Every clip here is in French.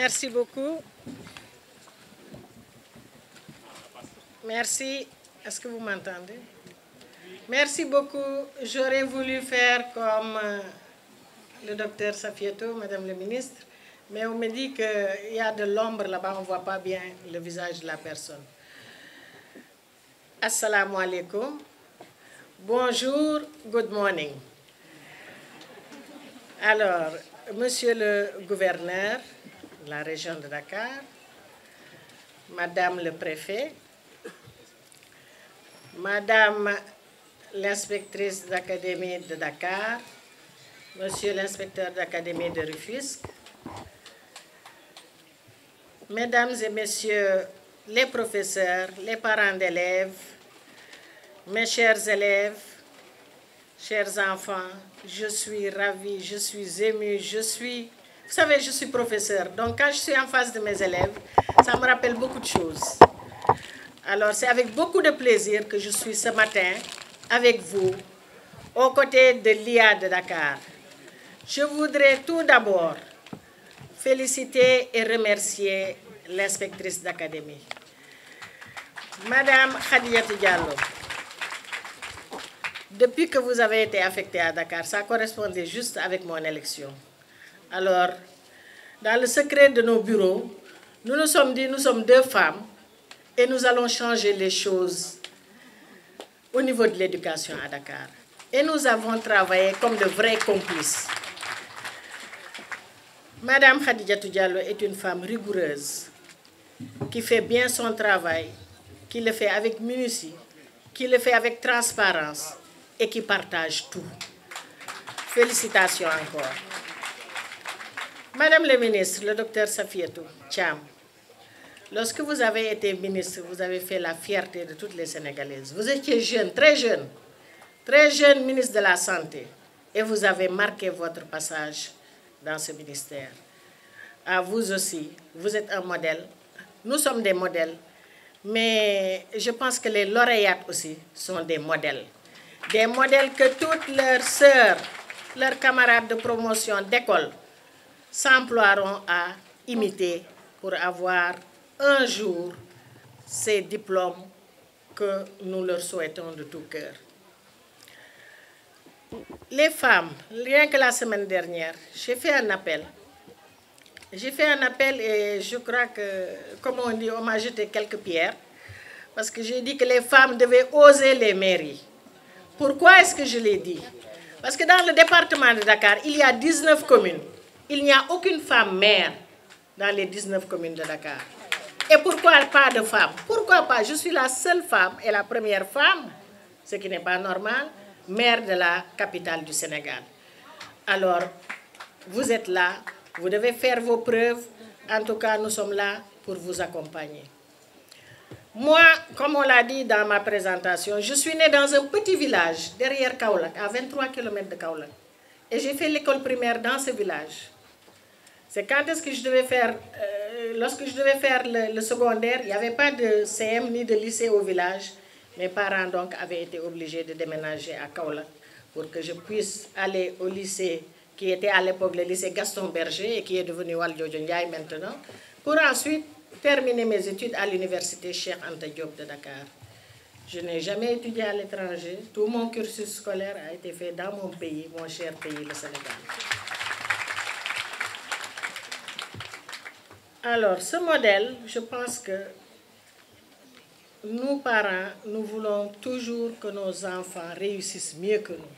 Merci beaucoup. Merci. Est-ce que vous m'entendez? Merci beaucoup. J'aurais voulu faire comme le docteur Safieto, Madame le ministre, mais on me dit qu'il y a de l'ombre là-bas, on ne voit pas bien le visage de la personne. Assalamu alaikum. Bonjour, good morning. Alors, Monsieur le gouverneur de la région de Dakar, Madame le préfet, Madame l'inspectrice d'académie de Dakar, Monsieur l'inspecteur d'académie de Rufisque, Mesdames et Messieurs les professeurs, les parents d'élèves, mes chers élèves, chers enfants, je suis ravie, je suis émue, vous savez, je suis professeur, donc quand je suis en face de mes élèves, ça me rappelle beaucoup de choses. Alors, c'est avec beaucoup de plaisir que je suis ce matin avec vous, aux côtés de l'IA de Dakar. Je voudrais tout d'abord féliciter et remercier l'inspectrice d'académie, Madame Khadijatou Diallo. Depuis que vous avez été affectée à Dakar, ça correspondait juste avec mon élection. Alors, dans le secret de nos bureaux, nous nous sommes dit, nous sommes deux femmes et nous allons changer les choses au niveau de l'éducation à Dakar. Et nous avons travaillé comme de vrais complices. Madame Khadijatou Diallo est une femme rigoureuse, qui fait bien son travail, qui le fait avec minutie, qui le fait avec transparence et qui partage tout. Félicitations encore. Madame le ministre, le docteur Safietou Thiam, lorsque vous avez été ministre, vous avez fait la fierté de toutes les Sénégalaises. Vous étiez jeune ministre de la Santé, et vous avez marqué votre passage dans ce ministère. À vous aussi, vous êtes un modèle. Nous sommes des modèles, mais je pense que les lauréates aussi sont des modèles. Des modèles que toutes leurs sœurs, leurs camarades de promotion d'école s'emploieront à imiter pour avoir un jour ces diplômes que nous leur souhaitons de tout cœur. Les femmes, rien que la semaine dernière, j'ai fait un appel. Et je crois que, comme on dit, on m'a jeté quelques pierres. Parce que j'ai dit que les femmes devaient oser les mairies. Pourquoi est-ce que je l'ai dit? Parce que dans le département de Dakar, il y a 19 communes. Il n'y a aucune femme maire dans les 19 communes de Dakar. Et pourquoi pas de femmes? Pourquoi pas? Je suis la seule femme et la première femme, ce qui n'est pas normal, maire de la capitale du Sénégal. Alors, vous êtes là, vous devez faire vos preuves. En tout cas, nous sommes là pour vous accompagner. Moi, comme on l'a dit dans ma présentation, je suis née dans un petit village derrière Kaolack, à 23 km de Kaolack. Et j'ai fait l'école primaire dans ce village. C'est quand est-ce que je devais faire, lorsque je devais faire le secondaire, il n'y avait pas de CM ni de lycée au village. Mes parents donc avaient été obligés de déménager à Kaolack pour que je puisse aller au lycée qui était à l'époque le lycée Gaston Berger et qui est devenu Valdiodio Ndiaye maintenant, pour ensuite terminer mes études à l'université Cheikh Anta Diop de Dakar. Je n'ai jamais étudié à l'étranger. Tout mon cursus scolaire a été fait dans mon pays, mon cher pays, le Sénégal. Alors, ce modèle, je pense que nous, parents, nous voulons toujours que nos enfants réussissent mieux que nous.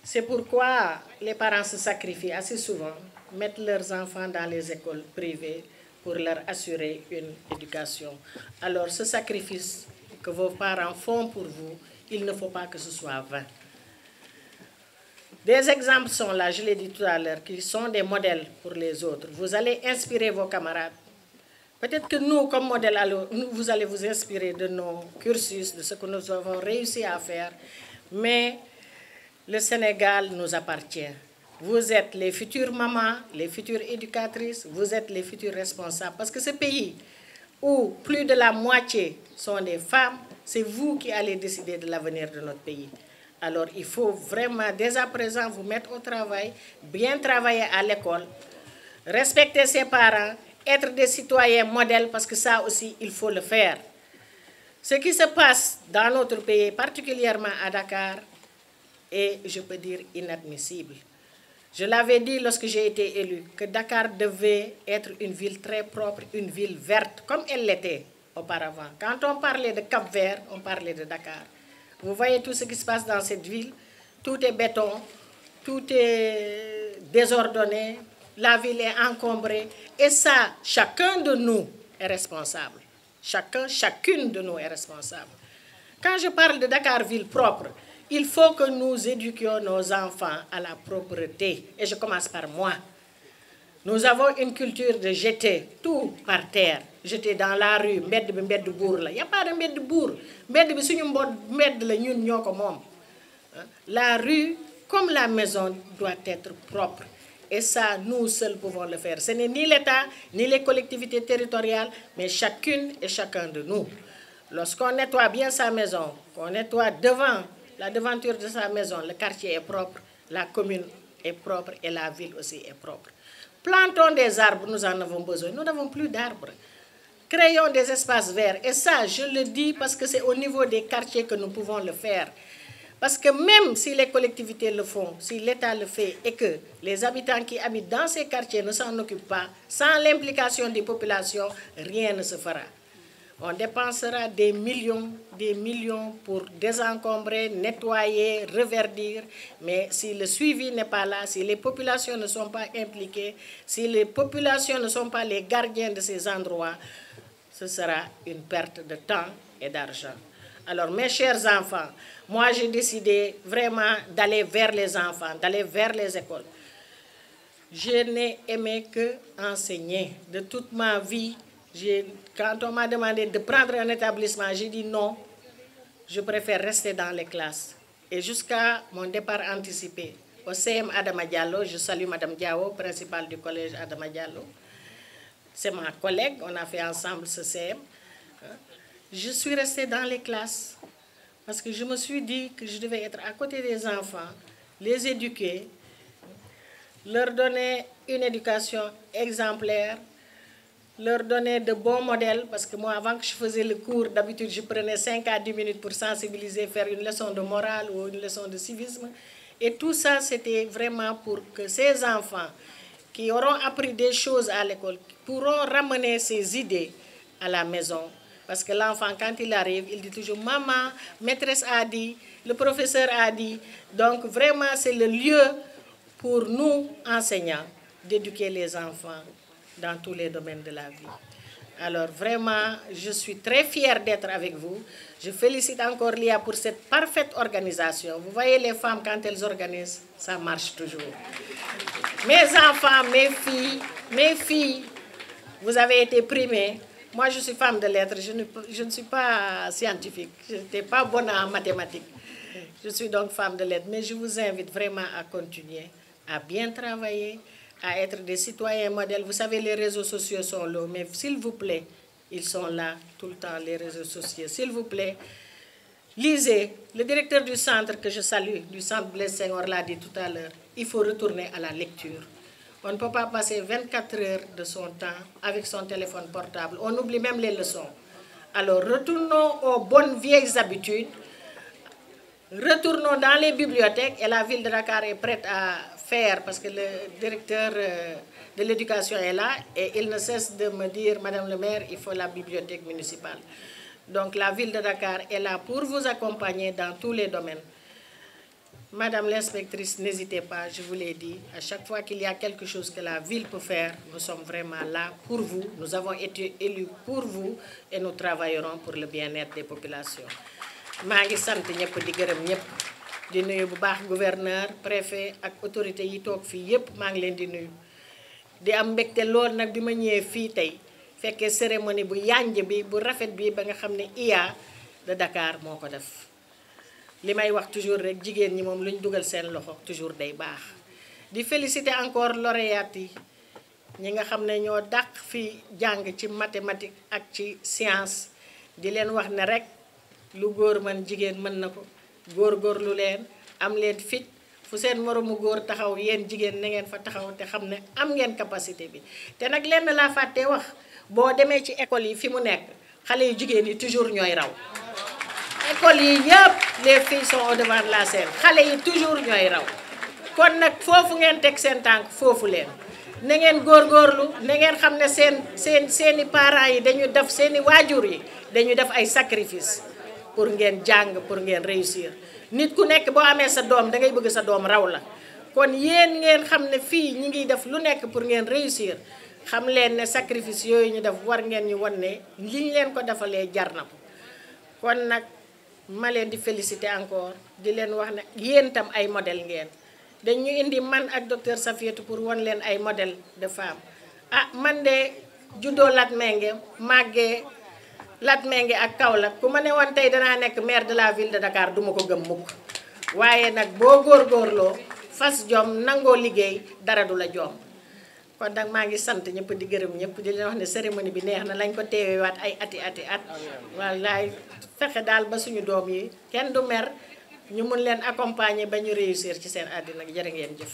C'est pourquoi les parents se sacrifient assez souvent, mettent leurs enfants dans les écoles privées pour leur assurer une éducation. Alors, ce sacrifice que vos parents font pour vous, il ne faut pas que ce soit vain. Des exemples sont là, je l'ai dit tout à l'heure, qui sont des modèles pour les autres. Vous allez inspirer vos camarades. Peut-être que nous, comme modèle, vous allez vous inspirer de nos cursus, de ce que nous avons réussi à faire, mais le Sénégal nous appartient. Vous êtes les futures mamans, les futures éducatrices, vous êtes les futurs responsables. Parce que ce pays où plus de la moitié sont des femmes, c'est vous qui allez décider de l'avenir de notre pays. Alors il faut vraiment, dès à présent, vous mettre au travail, bien travailler à l'école, respecter ses parents, être des citoyens modèles, parce que ça aussi, il faut le faire. Ce qui se passe dans notre pays, particulièrement à Dakar, est, je peux dire, inadmissible. Je l'avais dit lorsque j'ai été élue, que Dakar devait être une ville très propre, une ville verte, comme elle l'était auparavant. Quand on parlait de Cap-Vert, on parlait de Dakar. Vous voyez tout ce qui se passe dans cette ville, tout est béton, tout est désordonné, la ville est encombrée, et ça, chacun de nous est responsable. Chacune de nous est responsable. Quand je parle de Dakar ville propre, il faut que nous éduquions nos enfants à la propreté. Et je commence par moi. Nous avons une culture de jeter tout par terre. Jeter dans la rue, mbedd bour la. Il n'y a pas de mbedd bour. Mbedd bi suñu mbedd la ñun ñoko mom. La rue, comme la maison, doit être propre. Et ça, nous seuls pouvons le faire. Ce n'est ni l'État, ni les collectivités territoriales, mais chacune et chacun de nous. Lorsqu'on nettoie bien sa maison, qu'on nettoie devant la devanture de sa maison, le quartier est propre, la commune est propre et la ville aussi est propre. Plantons des arbres, nous en avons besoin. Nous n'avons plus d'arbres. Créons des espaces verts. Et ça, je le dis parce que c'est au niveau des quartiers que nous pouvons le faire. Parce que même si les collectivités le font, si l'État le fait et que les habitants qui habitent dans ces quartiers ne s'en occupent pas, sans l'implication des populations, rien ne se fera. On dépensera des millions pour désencombrer, nettoyer, reverdir. Mais si le suivi n'est pas là, si les populations ne sont pas impliquées, si les populations ne sont pas les gardiens de ces endroits, ce sera une perte de temps et d'argent. Alors, mes chers enfants, moi j'ai décidé vraiment d'aller vers les enfants, d'aller vers les écoles. Je n'ai aimé que enseigner. De toute ma vie, quand on m'a demandé de prendre un établissement, j'ai dit non, je préfère rester dans les classes. Et jusqu'à mon départ anticipé au CM Adama Diallo, je salue Mme Diao, principale du collège Adama Diallo. C'est ma collègue, on a fait ensemble ce CM. Je suis restée dans les classes parce que je me suis dit que je devais être à côté des enfants, les éduquer, leur donner une éducation exemplaire, leur donner de bons modèles, parce que moi, avant que je faisais le cours, d'habitude, je prenais 5 à 10 minutes pour sensibiliser, faire une leçon de morale ou une leçon de civisme. Et tout ça, c'était vraiment pour que ces enfants qui auront appris des choses à l'école pourront ramener ces idées à la maison. Parce que l'enfant, quand il arrive, il dit toujours « Maman, maîtresse a dit, le professeur a dit ». Donc, vraiment, c'est le lieu pour nous, enseignants, d'éduquer les enfants dans tous les domaines de la vie. Alors vraiment, je suis très fière d'être avec vous. Je félicite encore Lia pour cette parfaite organisation. Vous voyez les femmes, quand elles organisent, ça marche toujours. Mes enfants, mes filles, vous avez été primées. Moi, je suis femme de lettres, je ne suis pas scientifique, je n'étais pas bonne en mathématiques. Je suis donc femme de lettres, mais je vous invite vraiment à continuer, à bien travailler, à être des citoyens modèles. Vous savez, les réseaux sociaux sont là, mais s'il vous plaît, ils sont là tout le temps, les réseaux sociaux. S'il vous plaît, lisez. Le directeur du centre que je salue, du centre Blaise Senghor l'a dit tout à l'heure, il faut retourner à la lecture. On ne peut pas passer 24 heures de son temps avec son téléphone portable. On oublie même les leçons. Alors, retournons aux bonnes vieilles habitudes. Retournons dans les bibliothèques et la ville de Dakar est prête à faire parce que le directeur de l'éducation est là et il ne cesse de me dire, Madame le maire, il faut la bibliothèque municipale. Donc la ville de Dakar est là pour vous accompagner dans tous les domaines. Madame l'inspectrice, n'hésitez pas, je vous l'ai dit, à chaque fois qu'il y a quelque chose que la ville peut faire, nous sommes vraiment là pour vous. Nous avons été élus pour vous et nous travaillerons pour le bien-être des populations. maa ngi sant ñëpp di gërëm ñëpp di nuyu bu baax gouverneur préfet ak autorité yi toog fii yëpp maa ngi leen di nuyu di am mbégte lool nag bi ma ñëwee fii tey fekkee cérémonie bu yànj bi bu rafet bi ba nga xam ne IA de Dakar moo ko def li may wax toujours rek jigéen ñi moom lu ñu dugal seen loxo toujours day baax di féliciter encore lauréats yi ñi nga xam ne ñoo dàq fi jàng ci mathématique ak ci science di leen wax ne rek lu góor man jigéen mën na ko góorgóorlu leen am leen fit fu seen moromu góor taxaw yéen jigéen na ngeen fa taxaw te xam ne am ngeen capacité bi te nag lenn laa fàtte wax boo demee ci école yi fi mu nekk xale yu jigéen yi toujours ñooy raw école yi yëpp les filles sont au devant de la scène xale yi toujours ñooy raw kon nag foofu ngeen teg seen tànk foofu leen na ngeen góorgóorlu na ngeen xam ne seeni parents yi dañu def seeni waajur yi dañu def ay sacrifice pour ngeen jàng pour ngeen réussir nit ku nekk boo amee sa doom da ngay bëgg sa doom raw la kon yéen ngeen xam ne fii ñi ngi def lu nekk pour ngeen réussir xam leen ne sacrifice yooyu ñu def war ngeen ñu wan ne li ñu leen ko defalee jar na ko kon nag ma leen di féliciter encore di leen wax ne yéen tam ay modèle ngeen dañu indi man ak docteur Safiatou pour wan leen ay modèle de femme ah man de juddoo Latmingué màggee Latmingué ak Kaolack ku ma ne woon tey danaa nekk maire de la ville de Dakar duma ko gëm mukk waaye nag boo góorgóorloo fas jom nangoo liggéey dara du la jom kon nag maa ngi sant ñëpp di gërëm ñëpp di leen wax ne cérémonie bi neex na lañ ko teewewaat ay ati at wallaay fexe daal ba suñu doom yi kenn du mer ñu mun leen accompagner ba ñu réussir ci seen àddina jërë ngeen jëf